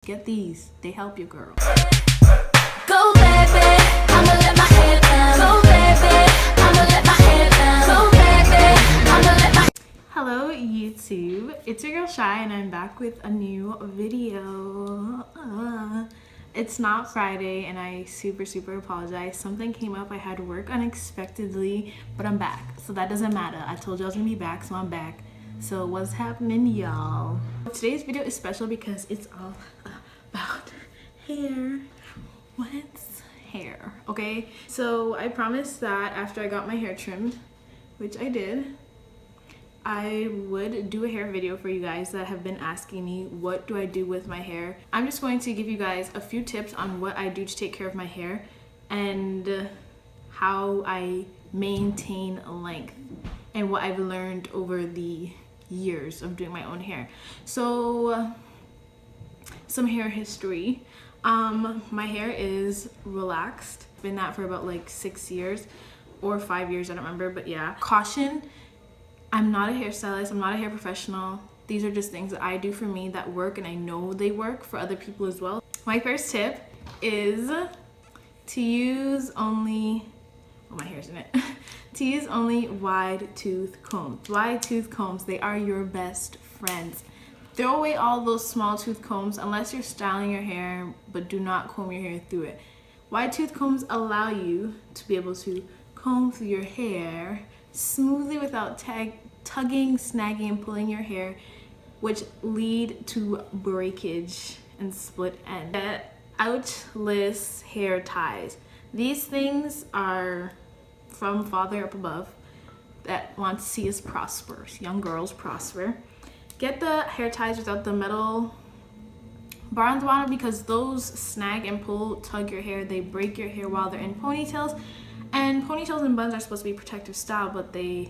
Get these, they help you, girl. Go baby, I'ma let my hair down. Go baby, I'ma let my hair down. Go baby, I'ma let my. Hello YouTube, it's your girl Shy and I'm back with a new video. It's not Friday and I super apologize. Something came up, I had to work unexpectedly, but I'm back, so that doesn't matter. I told you I was gonna be back, so I'm back. So what's happening, y'all? Today's video is special because it's all about hair. What's hair? Okay, so I promised that after I got my hair trimmed, which I did, I would do a hair video for you guys that have been asking me what do I do with my hair. I'm just going to give you guys a few tips on what I do to take care of my hair and how I maintain length and what I've learned over the years of doing my own hair. So some hair history. My hair is relaxed. Been that for about like 6 years or 5 years, I don't remember, but yeah. Caution, I'm not a hairstylist, I'm not a hair professional. These are just things that I do for me that work, and I know they work for other people as well. My first tip is to use only, oh, my hair's in it. To use only wide tooth combs. Wide tooth combs, they are your best friends. Throw away all those small tooth combs unless you're styling your hair, but do not comb your hair through it. Wide tooth combs allow you to be able to comb through your hair smoothly without tugging, snagging, and pulling your hair, which lead to breakage and split ends. Outless hair ties. These things are from Father up above that want to see us prosper, young girls prosper. Get the hair ties without the metal bar on the bottom, because those snag and pull, tug your hair, they break your hair while they're in ponytails. And ponytails and buns are supposed to be protective style, but if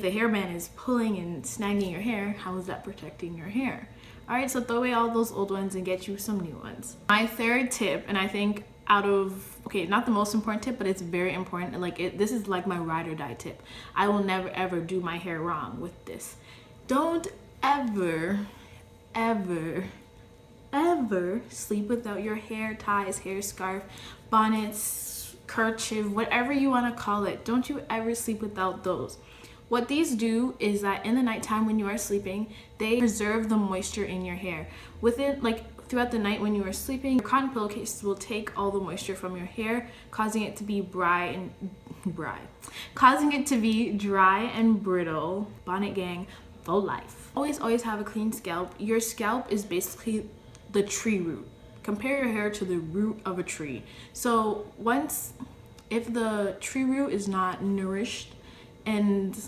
the hairband is pulling and snagging your hair, how is that protecting your hair? All right, so throw away all those old ones and get you some new ones. My third tip, and I think not the most important tip, but it's very important. This is like my ride or die tip. I will never ever do my hair wrong with this. Don't ever sleep without your hair ties, hair scarf, bonnets, kerchief, whatever you want to call it. Don't you ever sleep without those. What these do is that in the nighttime when you are sleeping, they preserve the moisture in your hair. Throughout the night when you are sleeping, your cotton pillowcases will take all the moisture from your hair, causing it to be dry and brittle. Bonnet gang for life. Always have a clean scalp. Your scalp is basically the tree root. Compare your hair to the root of a tree. So if the tree root is not nourished and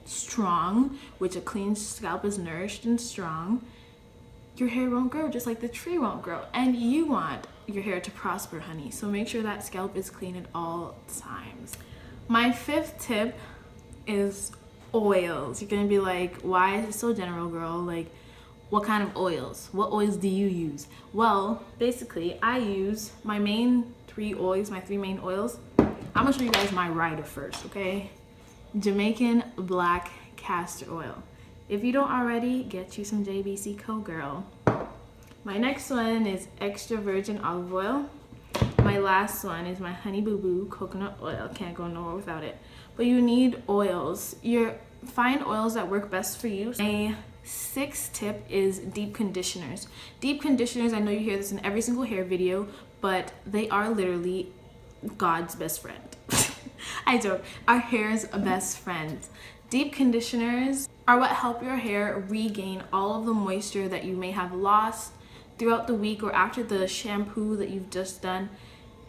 strong, which a clean scalp is nourished and strong, your hair won't grow, just like the tree won't grow. And you want your hair to prosper, honey. So make sure that scalp is clean at all times. My fifth tip is oils. You're gonna be like, why is it so general, girl? Like, what kind of oils? What oils do you use? Well, basically, I use my main three main oils. I'm gonna show you guys my rider first, okay? Jamaican black castor oil. If you don't already, get you some JBC Co, girl. My next one is extra virgin olive oil. My last one is my Honey Boo Boo coconut oil. Can't go nowhere without it. But you need oils. Find oils that work best for you. My sixth tip is deep conditioners. Deep conditioners, I know you hear this in every single hair video, but they are literally God's best friend. I joke. Our hair's best friend. Deep conditioners are what help your hair regain all of the moisture that you may have lost throughout the week or after the shampoo that you've just done.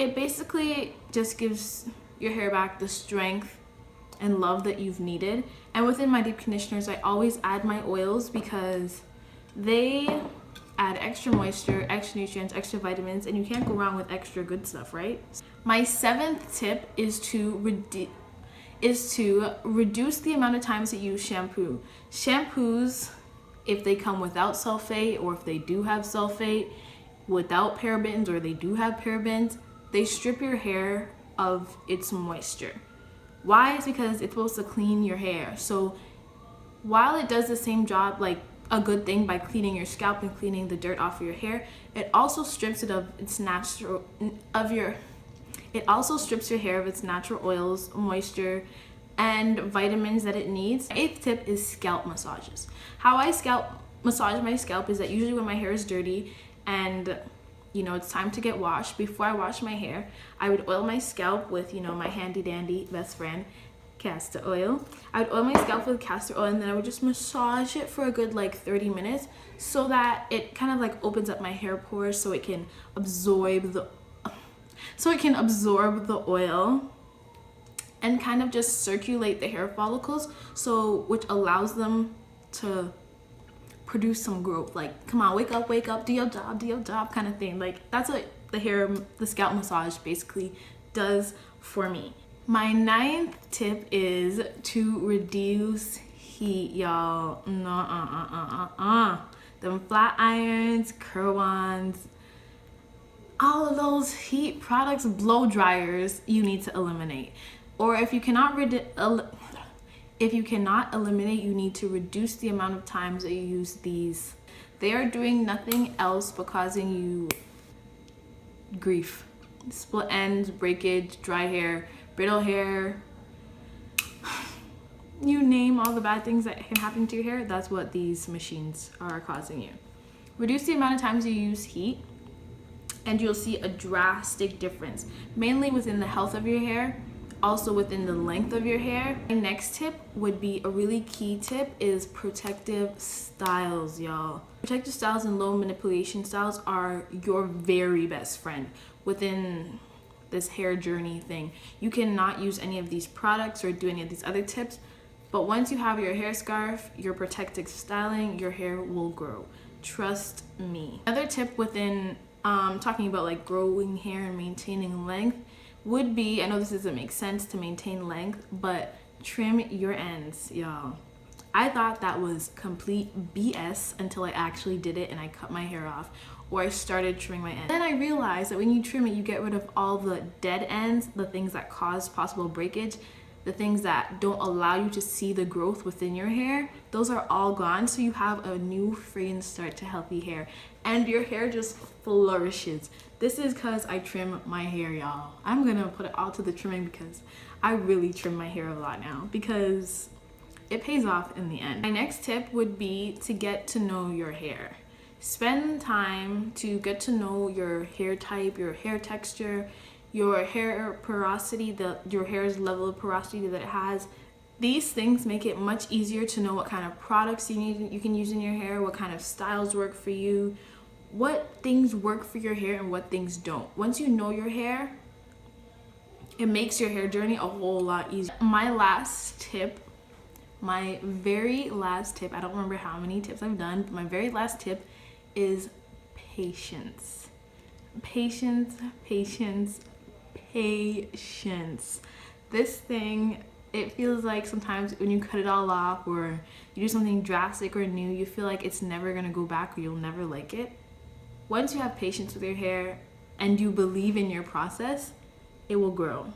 It basically just gives your hair back the strength and love that you've needed. And within my deep conditioners, I always add my oils because they add extra moisture, extra nutrients, extra vitamins, and you can't go wrong with extra good stuff, right? My seventh tip is to reduce the amount of times that you use shampoo. Shampoos, if they come without sulfate, or if they do have sulfate, without parabens, or they do have parabens, they strip your hair of its moisture. Why? It's because it's supposed to clean your hair. So while it does the same job, like a good thing by cleaning your scalp and cleaning the dirt off your hair. It also strips it of its natural it also strips your hair of its natural oils, moisture, and vitamins that it needs. 8th tip is scalp massages. How I massage my scalp is that usually when my hair is dirty and you know it's time to get washed, before I wash my hair, I would oil my scalp with, you know, my handy dandy best friend, castor oil. I would oil my scalp with castor oil, and then I would just massage it for a good like 30 minutes so that it kind of like opens up my hair pores so it can absorb the oil and kind of just circulate the hair follicles, so which allows them to produce some growth. Like, come on, wake up, do your job kind of thing. Like, that's what the scalp massage basically does for me. My 9th tip is to reduce heat, y'all. Them flat irons, curl-ons, all of those heat products, blow dryers, you need to eliminate. Or if you cannot eliminate, you need to reduce the amount of times that you use these. They are doing nothing else but causing you grief. Split ends, breakage, dry hair, brittle hair, you name all the bad things that can happen to your hair, that's what these machines are causing you. Reduce the amount of times you use heat and you'll see a drastic difference, mainly within the health of your hair, also within the length of your hair. My next tip would be a really key tip is protective styles, y'all. Protective styles and low manipulation styles are your very best friend within this hair journey thing. You cannot use any of these products or do any of these other tips, but once you have your hair scarf, your protective styling, your hair will grow. Trust me. Another tip within talking about like growing hair and maintaining length would be, I know this doesn't make sense to maintain length, but trim your ends, y'all. I thought that was complete BS until I actually did it and I cut my hair off, or I started trimming my ends. Then I realized that when you trim it, you get rid of all the dead ends, the things that cause possible breakage, the things that don't allow you to see the growth within your hair. Those are all gone, so you have a new freaking start to healthy hair and your hair just flourishes. This is because I trim my hair, y'all. I'm gonna put it all to the trimming because I really trim my hair a lot now because it pays off in the end. My next tip would be to get to know your hair. Spend time to get to know your hair type, your hair texture, your hair porosity, your hair's level of porosity that it has. These things make it much easier to know what kind of products you can use in your hair, what kind of styles work for you, what things work for your hair and what things don't. Once you know your hair, it makes your hair journey a whole lot easier. My very last tip, I don't remember how many tips I've done, but my very last tip is patience. Patience. This thing, it feels like sometimes when you cut it all off or you do something drastic or new, you feel like it's never gonna go back or you'll never like it. Once you have patience with your hair and you believe in your process, it will grow.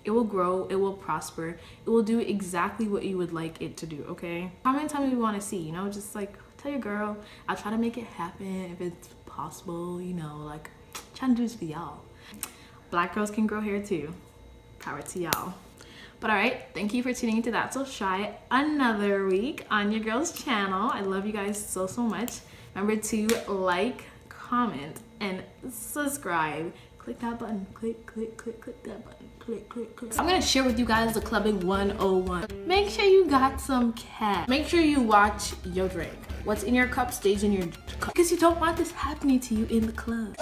It will grow, it will prosper, it will do exactly what you would like it to do, okay? Comment, tell me what you want to see, you know, just like tell your girl, I'll try to make it happen if it's possible, you know, like trying to do this for y'all. Black girls can grow hair too. Power to y'all. But alright, thank you for tuning into ThatsSoChey another week on your girl's channel. I love you guys so much. Remember to like, comment, and subscribe. Click that button. Click that button. Click. I'm gonna share with you guys the clubbing 101. Make sure you got some cash. Make sure you watch your drink. What's in your cup stays in your cup. Because you don't want this happening to you in the club.